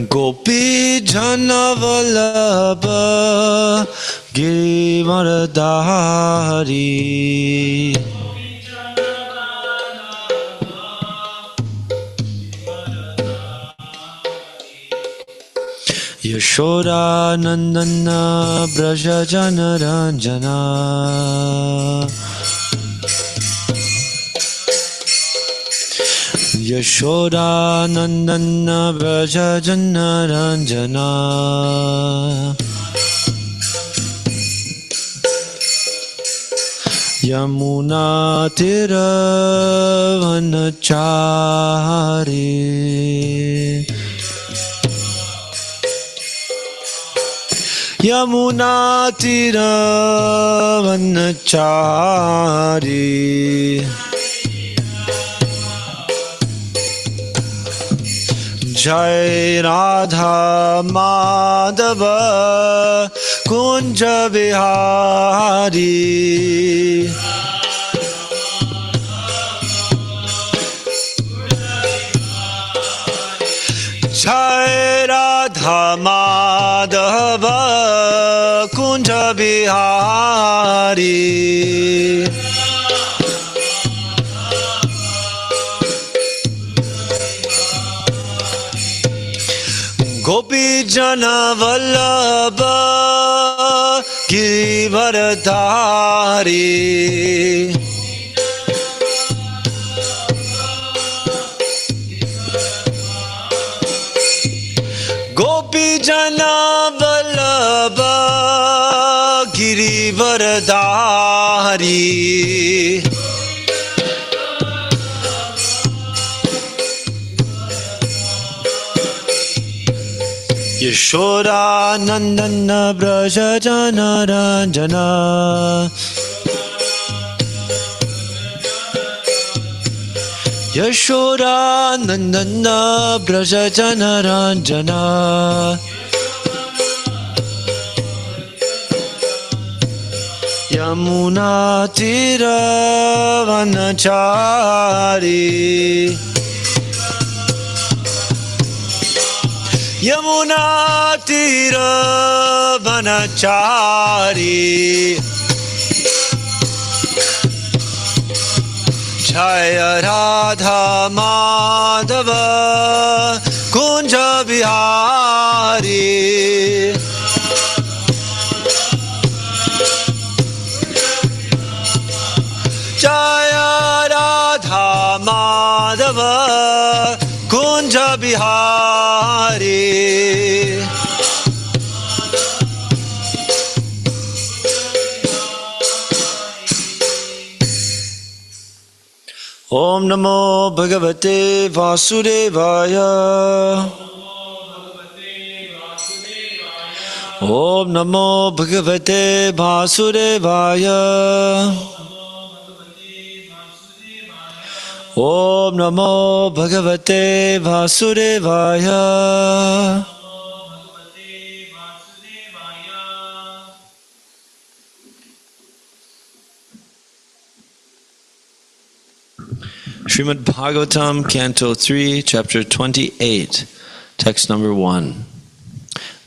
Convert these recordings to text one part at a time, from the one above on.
Gopi Janavalabha Giridharidhari Yashoda Nandana Braja Janaranjana Yashoda Nandana Braja Janaranjana Yamuna Tiravanachari Yamuna Tiravanachari Jai Radha Madhava Kunja Bihari Jai Radha Madhava Kunja Bihari Gopi Jana Vallabha Giridharidhari Gopi Jana Vallabha Giridharidhari Yashoda Nandana Braja Janaranjana Yashoda Nandana Braja Janaranjana Yamuna Tiravanachari Yamuna Tiravanachari Jaya Radha Madhava Kunja Bihari Jaya Radha Madhava Kunja Bihari Om Namo Bhagavate Vasudevaya Om Namo Bhagavate Vasudevaya Om Namo Bhagavate Vasudevaya Srimad Bhagavatam, Canto 3, Chapter 28, Text number 1.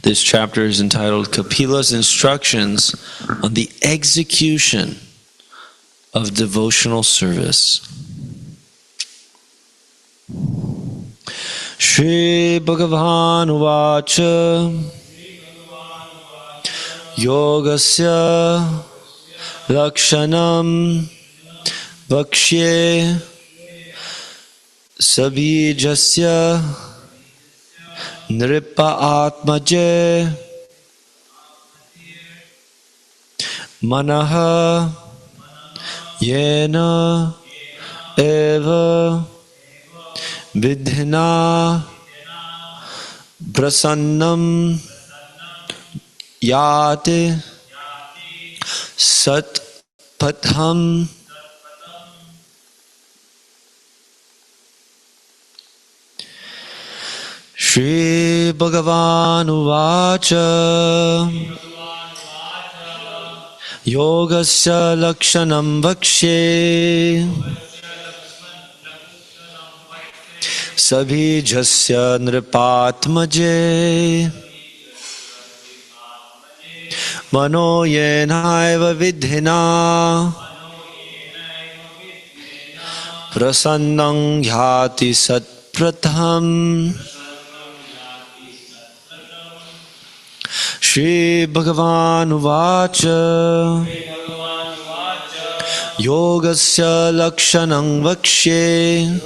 This chapter is entitled Kapila's Instructions on the Execution of Devotional Service. Shri Bhagavan Uvacha Yogasya Lakshanam Vakshye Sabhijasya Nripa Atmaje Manaha Yena Eva Vidhina Prasannam Yate Sat Patham Shri Bhagavan Uvacha Yogasya Lakshanam Vakshe sabhijasya nripatmaje mano yenaiva vidhina prasannam yati satpratham. Shri Bhagavan Uvacha Yogasya Lakshanam Vakshye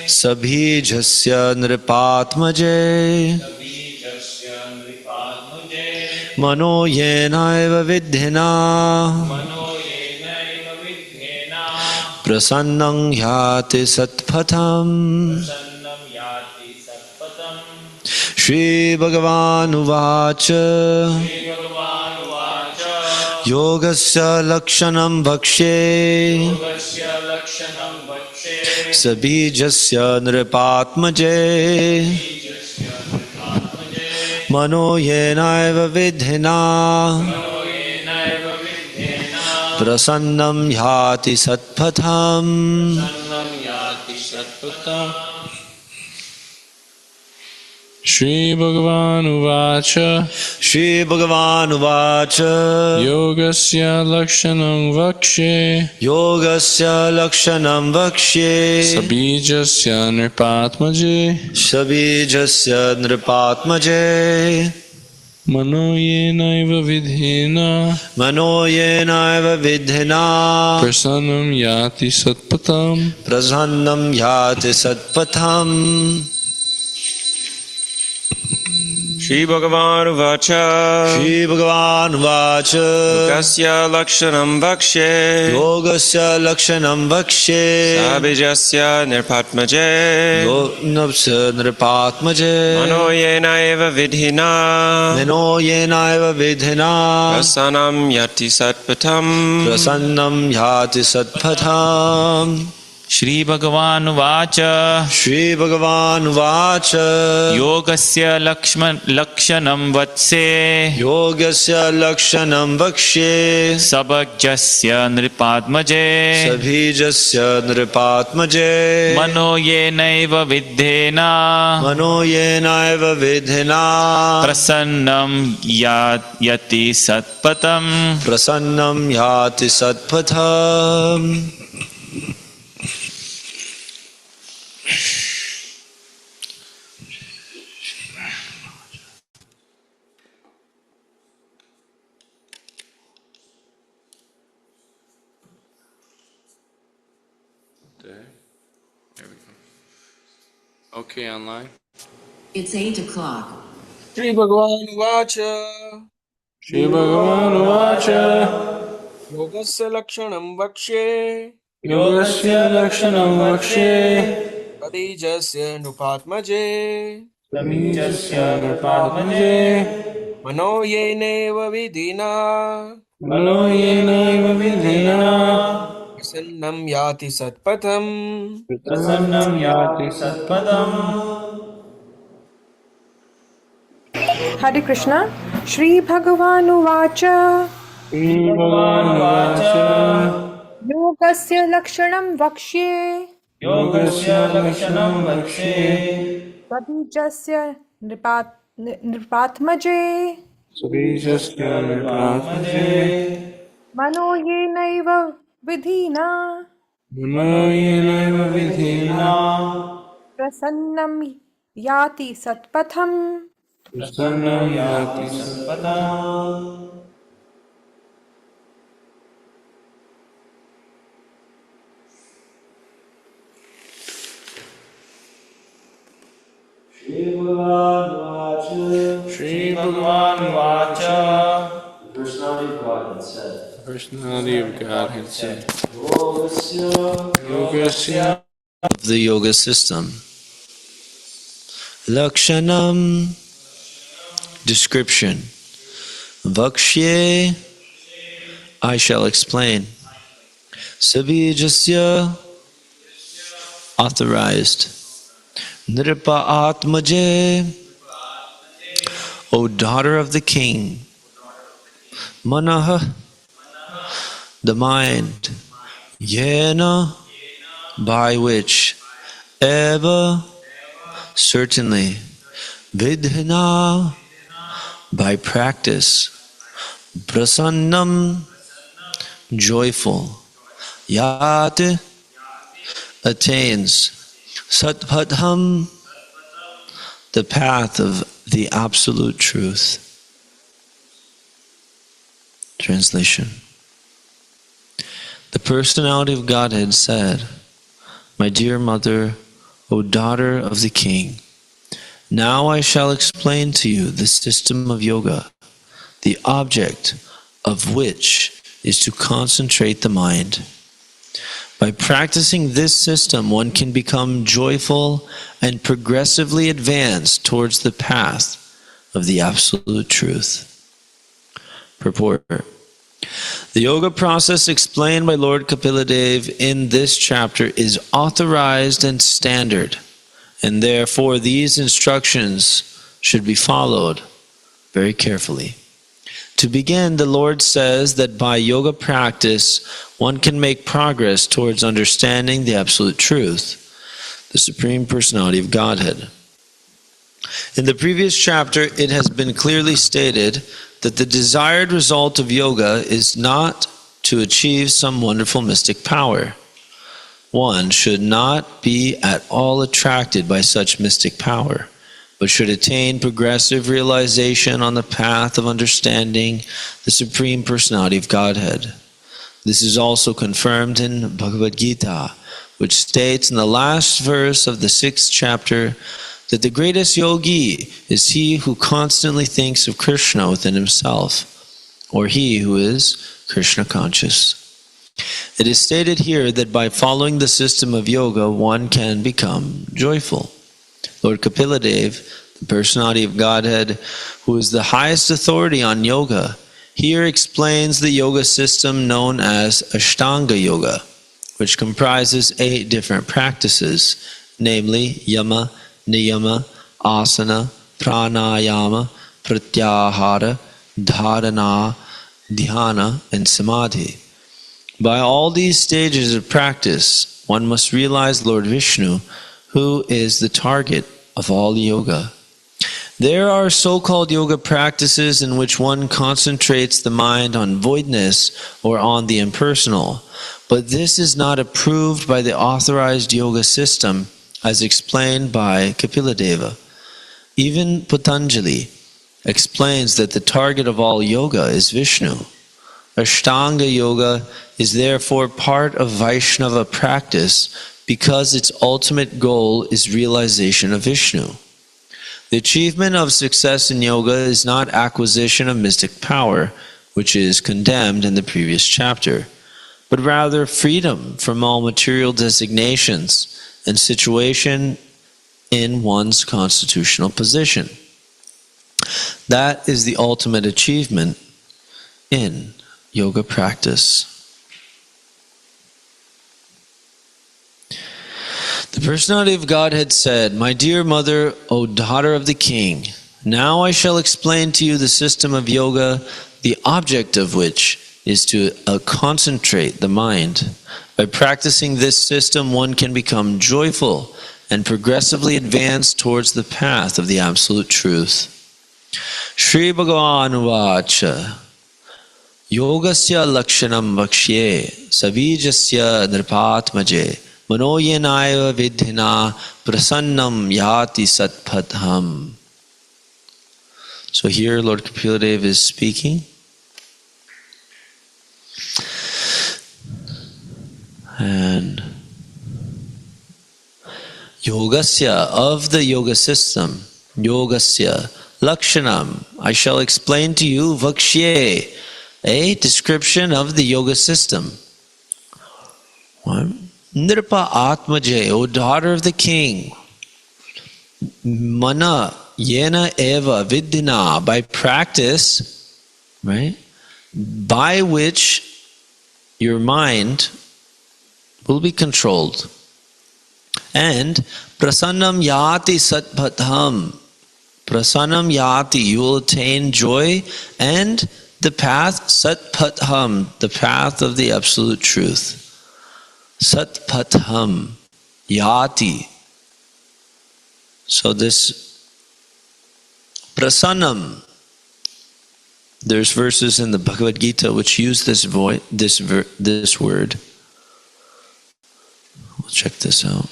Sabhijasya Nripatmaje Mano Yenaiva Vidhina Prasannam Yati Satpatham. Shri Bhagavan Uvacha Yogasya Lakshanam Bhakshe Sabhijasya Nripatmaje Mano Yenaiva Vidhina Prasannam Yati Satpatham. Shri Bhagavan Uvacha Shri Bhagavan Uvacha Yogasya Lakshanam Vakshe Yogasya Lakshanam Vakshe Sabhijasya Nripatmaje Sabhijasya Nripatmaje Mano Yenaiva Vidhina Mano Yenaiva Vidhina Prasannam Yati Satpatham. Prasannam Yati Satpatham. Shri Bhagavan Uvacha Shri Bhagavan Uvacha Yogasya Lakshanam Vakshe Yogasya Lakshanam Vakshe Sabhijasya Nirpatmaje Yognapsya Nripatmaje Mano Yena Eva Vidhina Mano Yenaiva Vidhina Prasanam Yati Satpatham. Prasannam Yati Satpatham. Shri Bhagavan Uvacha Shri Bhagavan Uvacha Yogasya Lakshanam Vatse Yogasya Lakshanam Vakshe Sabhajasya Nripadmaje Sabhijasya Nripatmaje Mano Yenaiva Vidhena Mano Yenaiva Vidhina Prasannam Yati Satpatam. Prasannam Yati Satpatham. There we go. Okay, online. It's 8 o'clock. Shri Bhagavan Uvacha Shri Bhagavan Uvacha Yogasya Lakshanam Vakshe Yogasya Lakshanam Vakshe Sabhijasya Nripatmaje Sabhijasya Nripatmaje Mano Yenaiva Vidhina Mano Yenaiva Vidhina Prasannam Yati Satpatham. Prasannam Yati Satpadam. Hare Krishna, Shri Bhagavan Uvacha, Shri Bhagavan Uvacha Yogasya Lakshanam Vakshye, Yogasya Lakshanam Vakshe Sabhijasya Nripatmaje, Sabhijasya Nripatmaje Mano Yenaiva Vidhina, Mano Yenaiva Vidhina Prasannam Yati Satpatham. Prasannam Yati Satpadam. Shri Bhagavan Vacha The personality of God had said, Personality of God had said, Yogasya of the yoga system. Lakshanam, description. Vakshye, I shall explain. Sabhijasya, authorized. Nripa Atmaje, O daughter of the king. Manaha, the mind. Yena, by which eva, certainly, vidhina, by practice, prasannam, joyful, yat, attains, satpadham, the path of the absolute truth. Translation. The personality of Godhead said, "My dear mother, O daughter of the king, now I shall explain to you the system of yoga, the object of which is to concentrate the mind. By practicing this system, one can become joyful and progressively advance towards the path of the absolute truth." Purport. The yoga process explained by Lord Kapila in this chapter is authorized and standard, and therefore these instructions should be followed very carefully. To begin, the Lord says that by yoga practice, one can make progress towards understanding the absolute truth, the Supreme Personality of Godhead. In the previous chapter, it has been clearly stated that the desired result of yoga is not to achieve some wonderful mystic power. One should not be at all attracted by such mystic power, but should attain progressive realization on the path of understanding the Supreme Personality of Godhead. This is also confirmed in Bhagavad Gita, which states in the last verse of the 6th chapter that the greatest yogi is he who constantly thinks of Krishna within himself, or he who is Krishna conscious. It is stated here that by following the system of yoga, one can become joyful. Lord Kapila, the personality of Godhead, who is the highest authority on yoga, here explains the yoga system known as Ashtanga Yoga, which comprises 8 different practices, namely Yama, Niyama, Asana, Pranayama, Pratyahara, Dharana, Dhyana, and Samadhi. By all these stages of practice, one must realize Lord Vishnu, who is the target of all yoga. There are so-called yoga practices in which one concentrates the mind on voidness or on the impersonal, but this is not approved by the authorized yoga system as explained by Kapila Deva. Even Patanjali explains that the target of all yoga is Vishnu. Ashtanga Yoga is therefore part of Vaishnava practice because its ultimate goal is realization of Vishnu. The achievement of success in yoga is not acquisition of mystic power, which is condemned in the previous chapter, but rather freedom from all material designations and situation in one's constitutional position. That is the ultimate achievement in yoga practice. The personality of Godhead said, "My dear mother, O daughter of the king, now I shall explain to you the system of yoga, the object of which is to concentrate the mind. By practicing this system, one can become joyful and progressively advance towards the path of the absolute truth." Shri Bhagavan Vacha Yogasya Lakshanam Vakshye Savijasya Nripatmaje Manoyenaya Vidhina Prasannam Yati Satpadham. So here Lord Kapila is speaking. And Yogasya, of the yoga system, Yogasya, Lakshanam, I shall explain to you, Vakshye, a description of the yoga system. Nripa Atmaje, O daughter of the king, Mana, Yena Eva, Vidhina, by practice, right, by which your mind will be controlled. And prasannam yati satpatham. Prasannam yati, you will attain joy, and the path satpatham, the path of the absolute truth. Satpatham yati. So this prasannam, there's verses in the Bhagavad Gita which use this word. We'll check this out.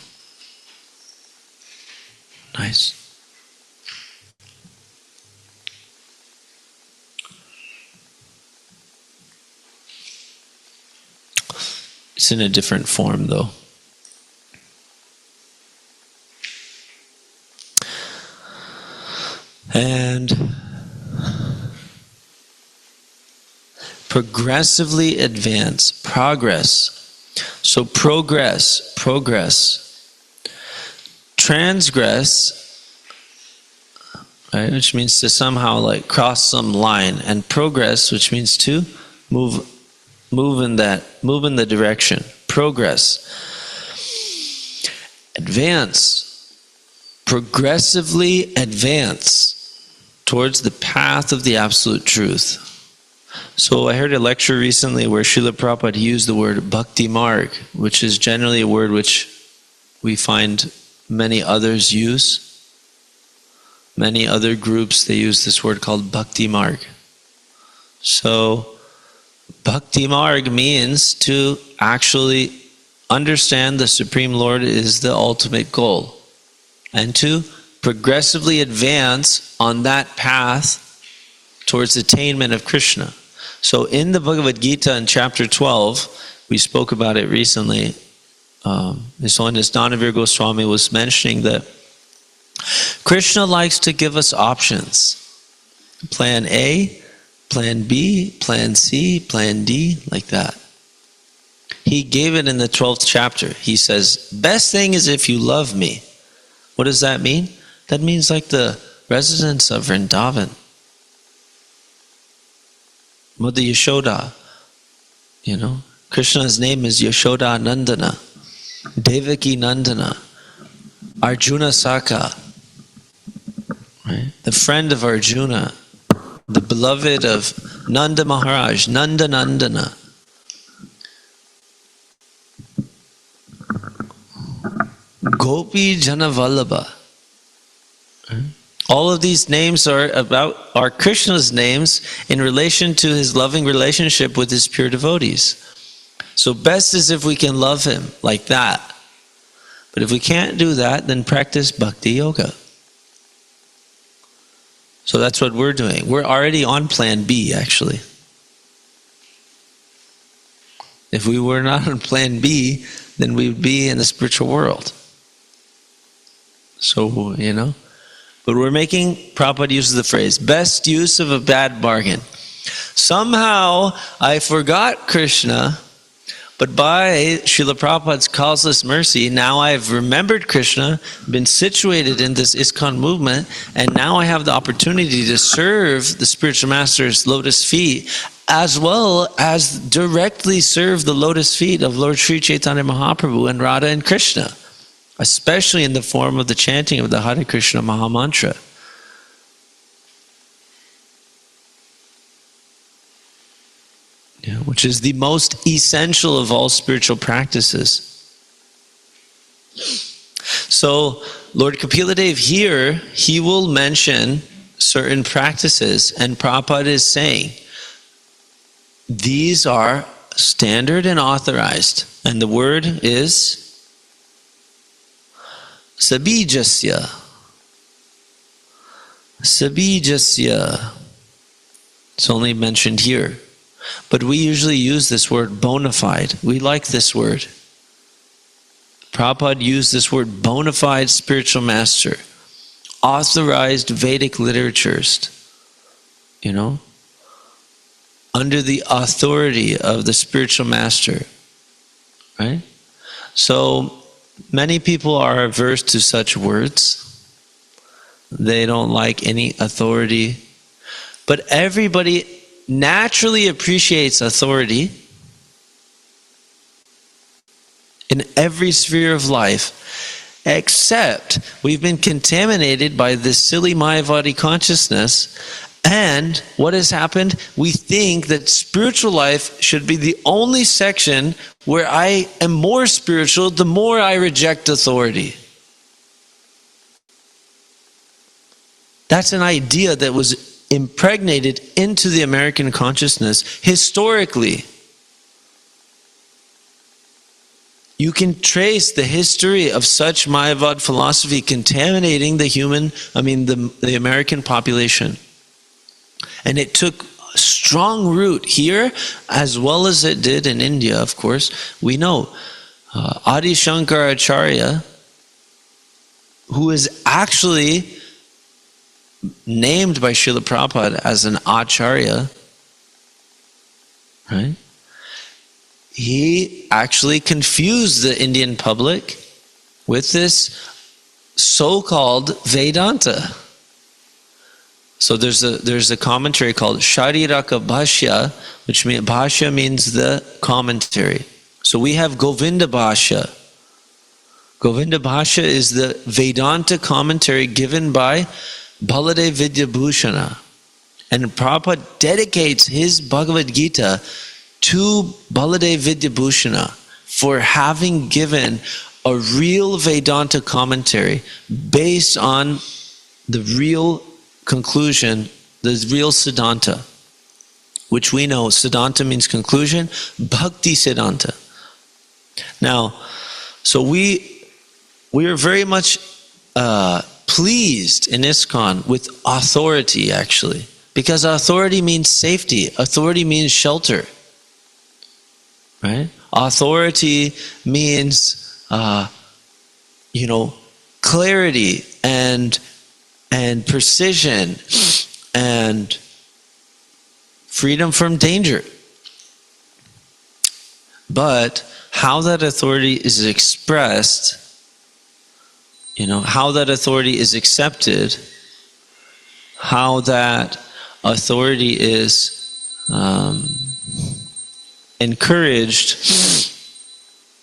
Nice. It's in a different form though. And progressively advance, progress. So progress. Transgress, right, which means to somehow like cross some line, and progress, which means to move in the direction. Progress. Advance. Progressively advance towards the path of the absolute truth. So I heard a lecture recently where Srila Prabhupada used the word bhakti marg, which is generally a word which we find many others use. Many other groups, they use this word called bhakti marg. So bhakti marg means to actually understand the Supreme Lord is the ultimate goal, and to progressively advance on that path towards attainment of Krishna. So in the Bhagavad Gita in chapter 12, we spoke about it recently. His Holiness Dhanavir Goswami was mentioning that Krishna likes to give us options. Plan A, Plan B, Plan C, Plan D, like that. He gave it in the 12th chapter. He says, best thing is if you love me. What does that mean? That means like the residents of Vrindavan. Mother Yashoda, Krishna's name is Yashoda Nandana, Devaki Nandana, Arjuna Saka, right? The friend of Arjuna, the beloved of Nanda Maharaj, Nanda Nandana. Gopi Janavallabha. All of these names are Krishna's names in relation to his loving relationship with his pure devotees. So best is if we can love him like that. But if we can't do that, then practice bhakti yoga. So that's what we're doing. We're already on plan B, actually. If we were not on plan B, then we would be in the spiritual world. So, But we're making, Prabhupada uses the phrase, best use of a bad bargain. Somehow I forgot Krishna, but by Srila Prabhupada's causeless mercy, now I've remembered Krishna, been situated in this ISKCON movement, and now I have the opportunity to serve the spiritual master's lotus feet, as well as directly serve the lotus feet of Lord Sri Chaitanya Mahaprabhu and Radha and Krishna, especially in the form of the chanting of the Hare Krishna Maha Mantra. Which is the most essential of all spiritual practices. So, Lord Kapila Dev here, he will mention certain practices, and Prabhupada is saying, these are standard and authorized, and the word is sabijasya. Sabijasya. It's only mentioned here. But we usually use this word bona fide. We like this word. Prabhupada used this word bona fide spiritual master. Authorized Vedic literatures. Under the authority of the spiritual master. Right? So, many people are averse to such words. They don't like any authority. But everybody naturally appreciates authority in every sphere of life, except we've been contaminated by this silly Mayavadi consciousness, And what has happened? We think that spiritual life should be the only section where I am more spiritual the more I reject authority. That's an idea that was impregnated into the American consciousness historically. You can trace the history of such Mayavad philosophy contaminating the American population. And it took strong root here as well as it did in India, of course. We know Adi Shankaracharya, who is actually named by Srila Prabhupada as an Acharya, right? He actually confused the Indian public with this so-called Vedanta. So there's a commentary called Shariraka Bhashya, which means Bhashya means the commentary. So we have Govinda Bhashya. Govinda Bhashya is the Vedanta commentary given by Baladev Vidyabhushana. And Prabhupada dedicates his Bhagavad Gita to Baladev Vidyabhushana for having given a real Vedanta commentary based on the real conclusion, the real Siddhanta, which we know Siddhanta means conclusion, Bhakti Siddhanta. Now, so we are very much pleased in ISKCON with authority, actually, because authority means safety, authority means shelter. Right? Authority means, clarity and precision and freedom from danger. But how that authority is expressed, how that authority is accepted, how that authority is encouraged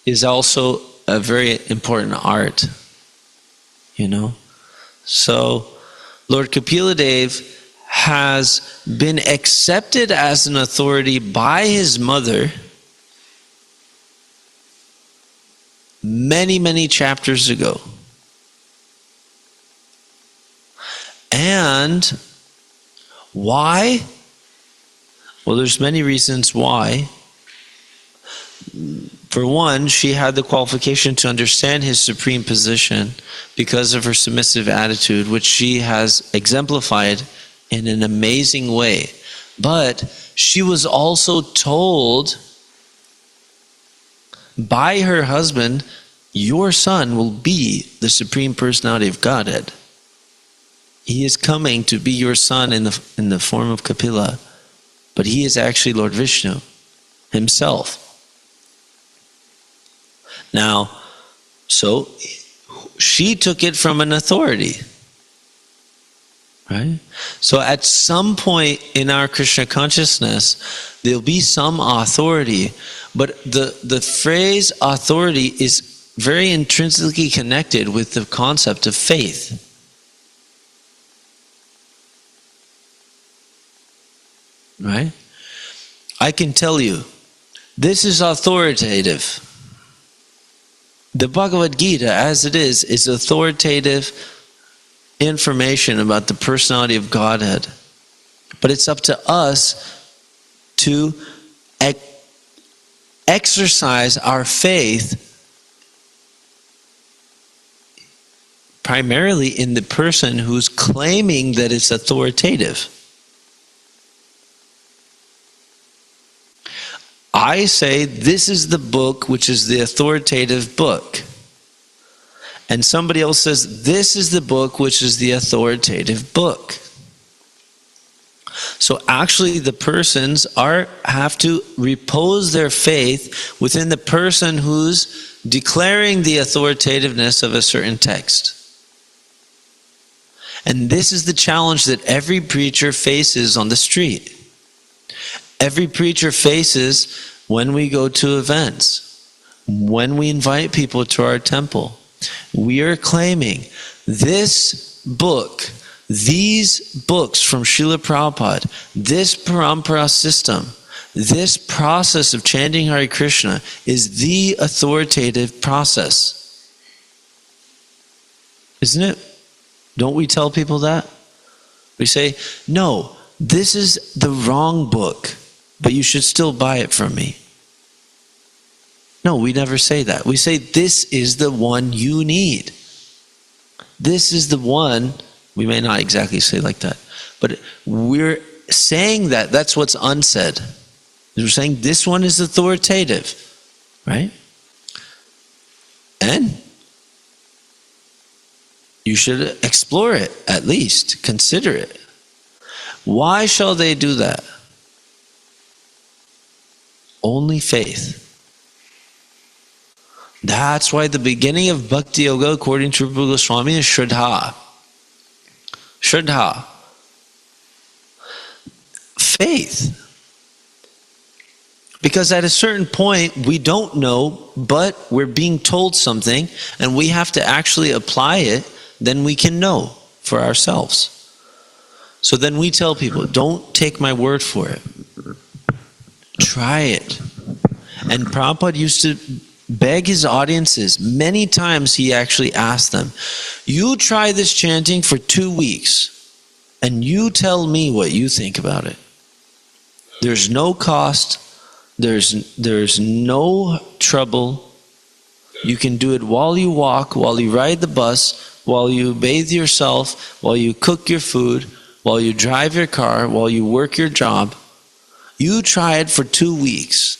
is also a very important art, So Lord Kapila Dev has been accepted as an authority by his mother many, many chapters ago. And why? Well, there's many reasons why. For one, she had the qualification to understand his supreme position because of her submissive attitude, which she has exemplified in an amazing way. But she was also told by her husband, your son will be the Supreme Personality of Godhead. He is coming to be your son in the form of Kapila, but he is actually Lord Vishnu himself. Now, so she took it from an authority, right? So at some point in our Krishna consciousness, there'll be some authority, but the phrase authority is very intrinsically connected with the concept of faith. Right? I can tell you, this is authoritative. The Bhagavad Gita, as it is authoritative information about the personality of Godhead. But it's up to us to exercise our faith primarily in the person who's claiming that it's authoritative. I say this is the book which is the authoritative book. And somebody else says this is the book which is the authoritative book. So actually the persons have to repose their faith within the person who's declaring the authoritativeness of a certain text. And this is the challenge that every preacher faces on the street. Every preacher faces when we go to events, when we invite people to our temple. We are claiming this book, these books from Srila Prabhupada, this parampara system, this process of chanting Hare Krishna is the authoritative process. Isn't it? Don't we tell people that? We say, no, this is the wrong book, but you should still buy it from me. No, we never say that. We say, this is the one you need. This is the one, we may not exactly say like that, but we're saying that, that's what's unsaid. We're saying this one is authoritative, right? And you should explore it, at least, consider it. Why shall they do that? Only faith. That's why the beginning of Bhakti Yoga, according to Rupa Goswami, is Shraddha. Shraddha. Faith. Because at a certain point, we don't know, but we're being told something, and we have to actually apply it, then we can know for ourselves. So then we tell people, don't take my word for it. Try it. And Prabhupada used to beg his audiences. Many times he actually asked them, you try this chanting for 2 weeks, and you tell me what you think about it. There's no cost. There's no trouble. You can do it while you walk, while you ride the bus, while you bathe yourself, while you cook your food, while you drive your car, while you work your job. You try it for 2 weeks.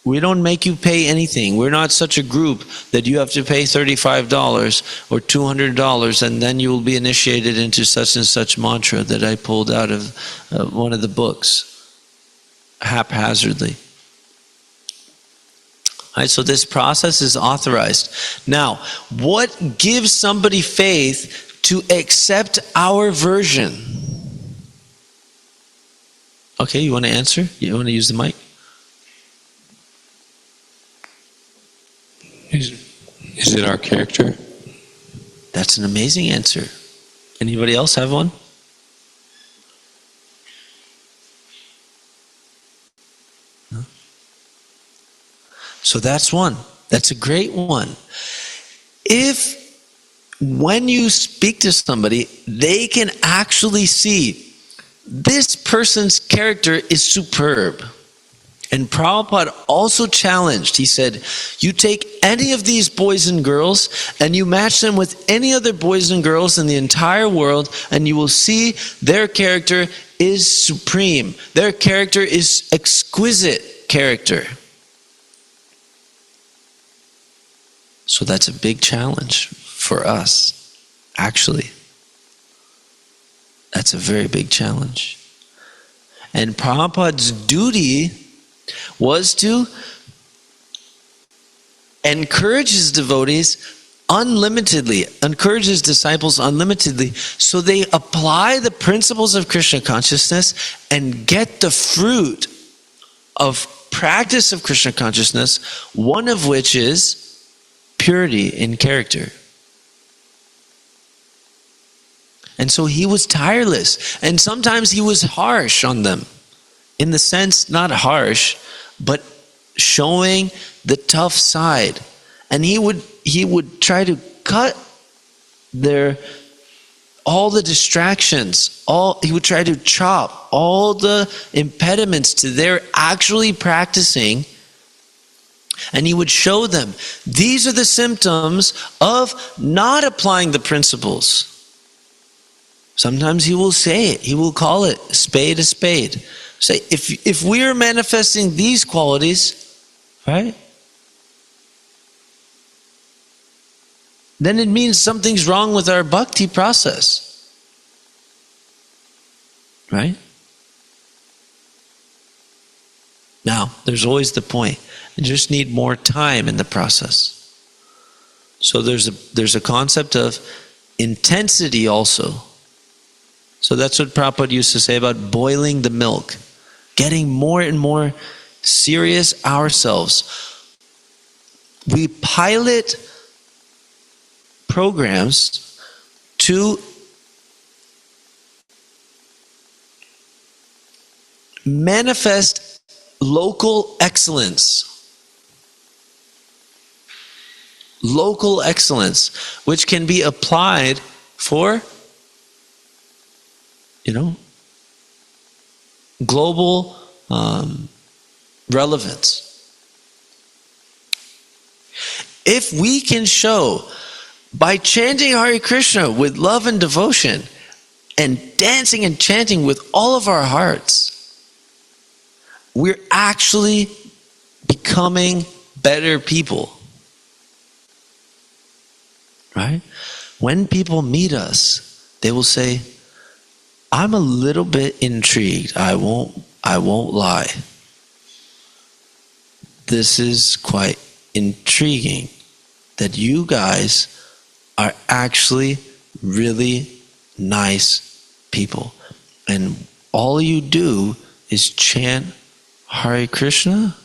We don't make you pay anything. We're not such a group that you have to pay $35 or $200 and then you will be initiated into such and such mantra that I pulled out of one of the books haphazardly. All right, so this process is authorized. Now, what gives somebody faith to accept our version? Okay, you want to answer? You want to use the mic? Is it our character? That's an amazing answer. Anybody else have one? No? So that's one. That's a great one. If when you speak to somebody, they can actually see this person's character is superb. And Prabhupada also challenged, he said, you take any of these boys and girls and you match them with any other boys and girls in the entire world and you will see their character is supreme. Their character is exquisite character. So that's a big challenge for us, actually. That's a very big challenge. And Prabhupada's duty was to encourage his devotees unlimitedly, encourage his disciples unlimitedly, so they apply the principles of Krishna consciousness and get the fruit of practice of Krishna consciousness, one of which is purity in character. And so he was tireless, and sometimes he was harsh on them. In the sense, not harsh, but showing the tough side. And he would try to cut all the distractions, he would try to chop all the impediments to their actually practicing. And he would show them, these are the symptoms of not applying the principles. Sometimes he will say it, he will call it spade a spade. Say, if we are manifesting these qualities, right, then it means something's wrong with our bhakti process. Right? Now, there's always the point. You just need more time in the process. So there's a concept of intensity also. So that's what Prabhupada used to say about boiling the milk. Getting more and more serious ourselves. We pilot programs to manifest local excellence. Local excellence, which can be applied for, global relevance. If we can show by chanting Hare Krishna with love and devotion and dancing and chanting with all of our hearts, we're actually becoming better people. Right? When people meet us, they will say, I'm a little bit intrigued. I won't lie. This is quite intriguing that you guys are actually really nice people. And all you do is chant Hare Krishna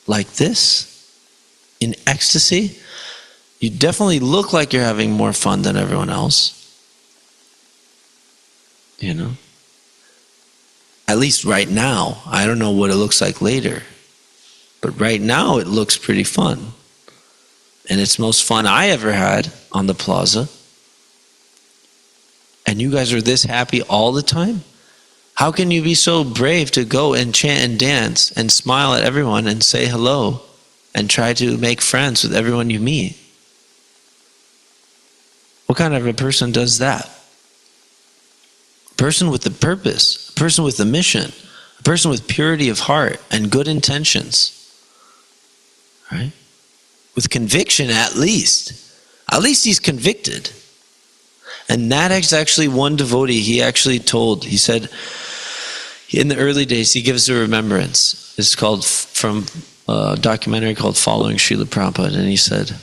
like this in ecstasy. You definitely look like you're having more fun than everyone else. At least right now. I don't know what it looks like later. But right now it looks pretty fun. And it's the most fun I ever had on the plaza. And you guys are this happy all the time? How can you be so brave to go and chant and dance and smile at everyone and say hello and try to make friends with everyone you meet? What kind of a person does that? A person with a purpose, a person with a mission, a person with purity of heart and good intentions. Right? With conviction at least. At least he's convicted. And that is actually one devotee, he said, in the early days, he gives a remembrance. It's called, from a documentary called Following Srila Prabhupada, and he said,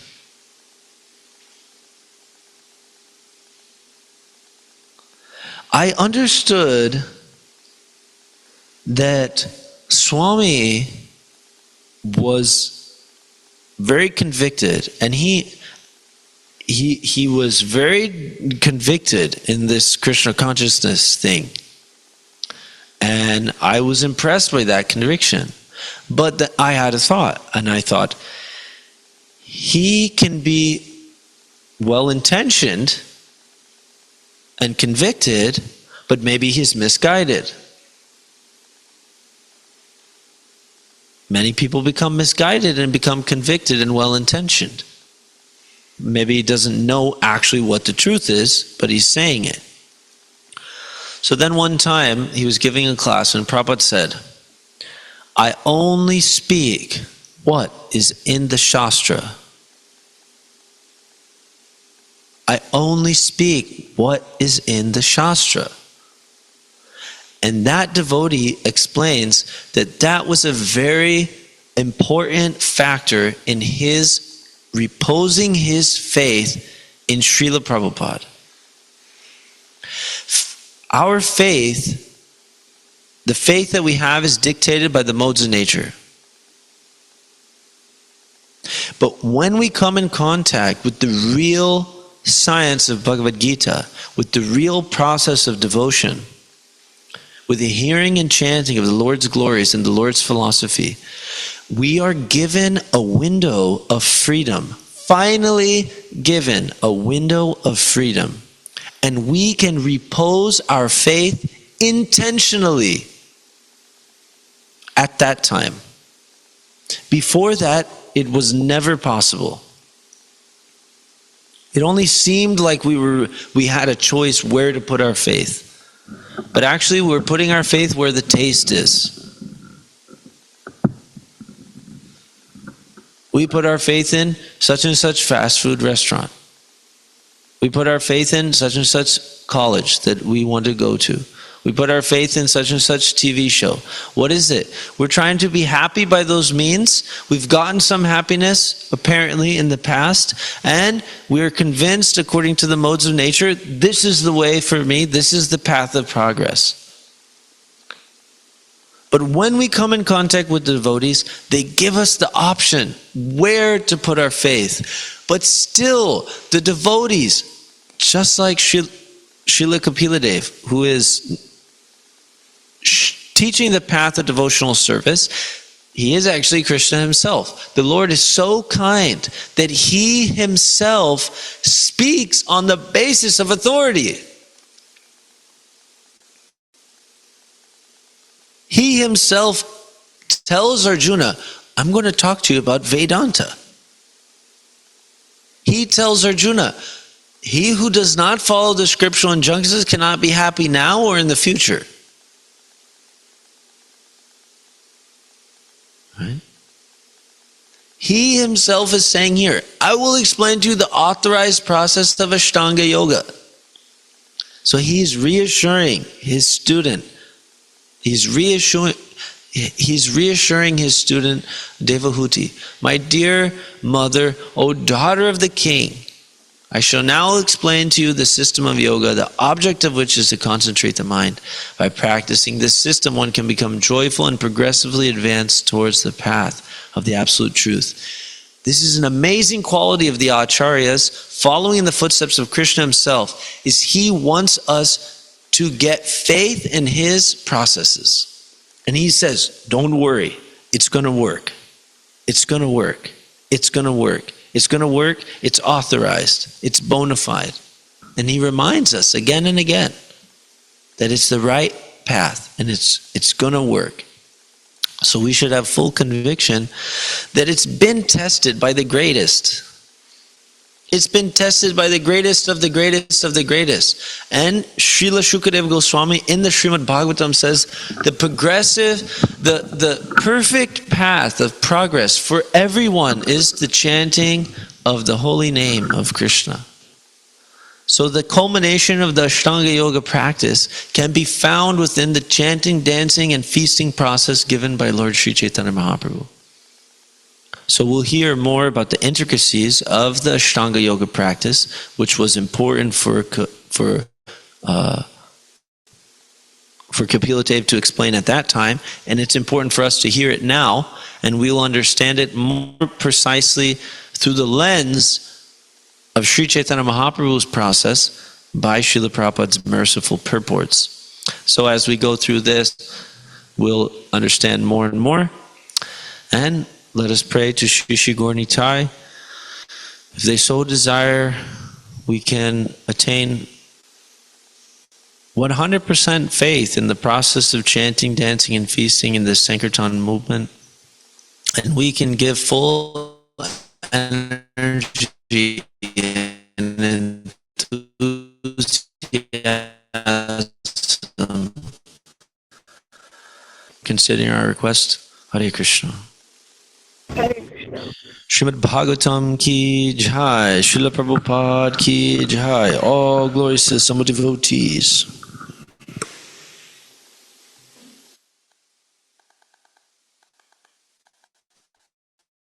I understood that Swami was very convicted, and he was very convicted in this Krishna consciousness thing. And I was impressed by that conviction. But I had a thought, and I thought, he can be well-intentioned and convicted, but maybe he's misguided. Many people become misguided and become convicted and well-intentioned. Maybe he doesn't know actually what the truth is, but he's saying it. So then one time, he was giving a class and Prabhupada said, I only speak what is in the Shastra. I only speak what is in the Shastra. And that devotee explains that that was a very important factor in his reposing his faith in Srila Prabhupada. Our faith, the faith that we have, is dictated by the modes of nature. But when we come in contact with the real science of Bhagavad Gita, with the real process of devotion, with the hearing and chanting of the Lord's glories and the Lord's philosophy, we are given a window of freedom, finally given a window of freedom. And we can repose our faith intentionally at that time. Before that, it was never possible. It only seemed like we had a choice where to put our faith. But actually, we're putting our faith where the taste is. We put our faith in such and such fast food restaurant. We put our faith in such and such college that we want to go to. We put our faith in such and such TV show. What is it? We're trying to be happy by those means. We've gotten some happiness, apparently, in the past, and we're convinced, according to the modes of nature, this is the way for me, this is the path of progress. But when we come in contact with the devotees, they give us the option where to put our faith. But still, the devotees just like Srila Kapila Dev, who is teaching the path of devotional service, he is actually Krishna himself. The Lord is so kind that he himself speaks on the basis of authority. He himself tells Arjuna, I'm going to talk to you about Vedanta. He tells Arjuna, he who does not follow the scriptural injunctions cannot be happy now or in the future. Right? He himself is saying here, I will explain to you the authorized process of Ashtanga Yoga. So he's reassuring his student. He's reassuring his student Devahuti, my dear mother, O daughter of the king, I shall now explain to you the system of yoga, the object of which is to concentrate the mind. By practicing this system, one can become joyful and progressively advance towards the path of the absolute truth. This is an amazing quality of the Acharyas, following in the footsteps of Krishna himself, is he wants us to get faith in his processes. And he says, don't worry, it's going to work. It's going to work. It's going to work. It's going to work. It's authorized. It's bona fide. And he reminds us again and again that it's the right path and it's going to work. So we should have full conviction that it's been tested by the greatest. It's been tested by the greatest of the greatest of the greatest. And Srila Shukadeva Goswami in the Srimad Bhagavatam says the progressive, the perfect path of progress for everyone is the chanting of the holy name of Krishna. So the culmination of the Ashtanga Yoga practice can be found within the chanting, dancing, and feasting process given by Lord Sri Chaitanya Mahaprabhu. So we'll hear more about the intricacies of the Ashtanga Yoga practice, which was important for Kapila Dev to explain at that time, and it's important for us to hear it now, and we'll understand it more precisely through the lens of Sri Chaitanya Mahaprabhu's process by Srila Prabhupada's merciful purports. So as we go through this, we'll understand more and more, and let us pray to Shri Shri Gaur Nitai. If they so desire, we can attain 100% faith in the process of chanting, dancing, and feasting in the Sankirtan movement. And we can give full energy and enthusiasm, considering our request. Hare Krishna. Hare Krishna. Srimad Bhagavatam ki jai, Srila Prabhupada ki jai, all glories to the Samuddevotees.